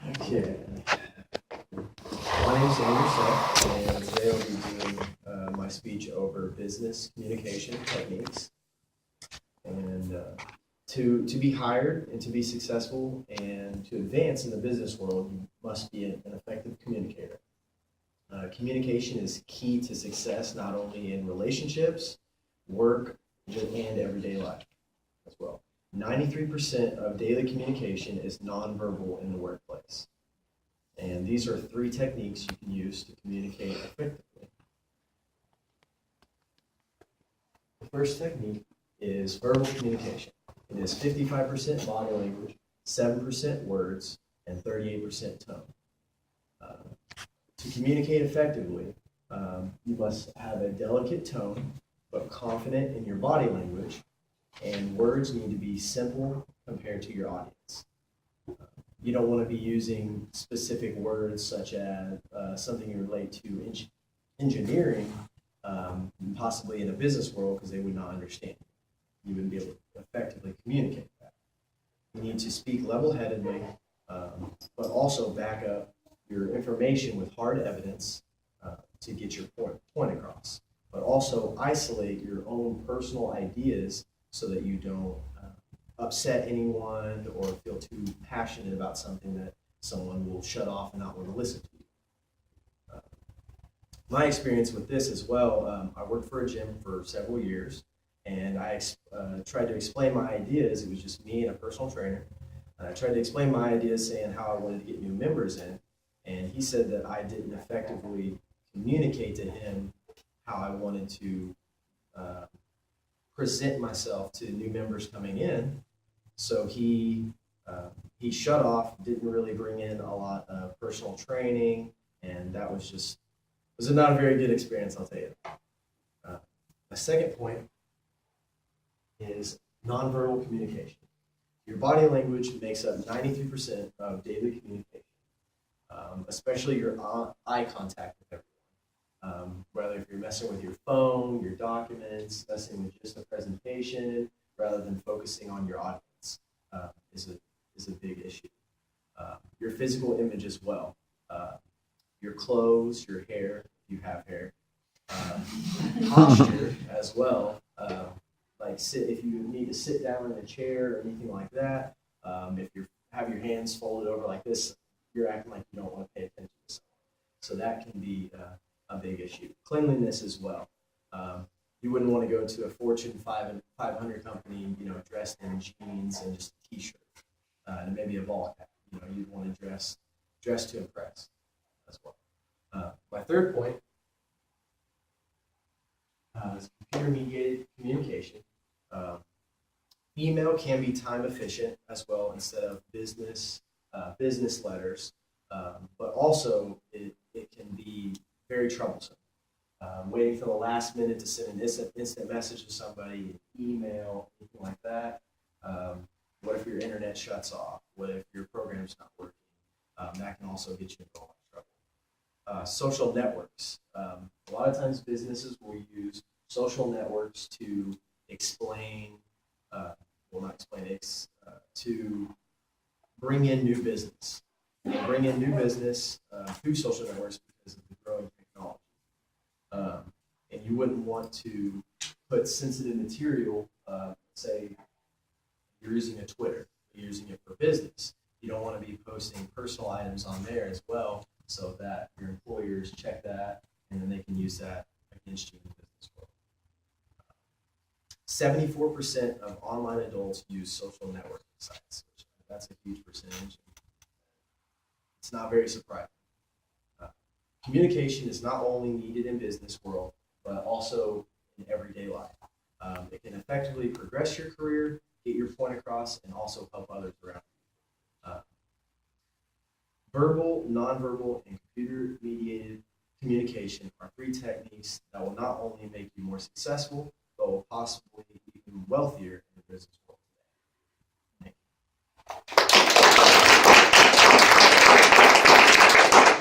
Okay. My name is Andrew Seth, and today I'll be doing my speech over business communication techniques. And to be hired and to be successful and to advance in the business world, you must be an effective communicator. Communication is key to success, not only in relationships, work, and everyday life as well. 93% of daily communication is nonverbal in the workplace. And these are 3 techniques you can use to communicate effectively. The first technique is verbal communication. It is 55% body language, 7% words, and 38% tone. To communicate effectively, you must have a delicate tone, but confident in your body language, and words need to be simple compared to your audience. You don't want to be using specific words such as something you relate to engineering, possibly in a business world, because they would not understand. You wouldn't be able to effectively communicate that. You need to speak level-headedly, but also back up your information with hard evidence to get your point across. But also isolate your own personal ideas so that you don't upset anyone or feel too passionate about something that someone will shut off and not want to listen to you. My experience with this as well, I worked for a gym for several years, and I tried to explain my ideas. It was just me and a personal trainer. And I tried to explain my ideas, saying how I wanted to get new members in, and he said that I didn't effectively communicate to him how I wanted to present myself to new members coming in. So he shut off, didn't really bring in a lot of personal training, and that was not a very good experience, I'll tell you. My second point is nonverbal communication. Your body language makes up 93% of daily communication, especially your eye contact with everyone. Whether if you're messing with your phone, your documents, messing with just a presentation, rather than focusing on your audience, is a big issue. Your physical image as well. Your clothes, your hair, if you have hair. Posture as well. If you need to sit down in a chair or anything like that. If you have your hands folded over like this, you're acting like you don't want to pay attention to someone. So that can be a big issue. Cleanliness as well. You wouldn't want to go to a Fortune 500 company, dressed in jeans and just a t-shirt and maybe a ball cap. You'd want to dress to impress as well. My third point is computer-mediated communication. Email can be time efficient as well instead of business letters, but also it can be very troublesome. Waiting for the last minute to send an instant message to somebody, email, anything like that. What if your internet shuts off? What if your program's not working? That can also get you into a lot of trouble. Social networks. A lot of times businesses will use social networks to to bring in new business. Bring in new business through social networks because of the growing technology. And you wouldn't want to put sensitive material, say you're using a Twitter, you're using it for business. You don't want to be posting personal items on there as well so that your employers check that and then they can use that against you in the business world. 74% of online adults use social networking sites. That's a huge percentage. It's not very surprising. Communication is not only needed in business world, but also in everyday life. It can effectively progress your career, get your point across, and also help others around you. Verbal, nonverbal, and computer-mediated communication are 3 techniques that will not only make you more successful, but will possibly even wealthier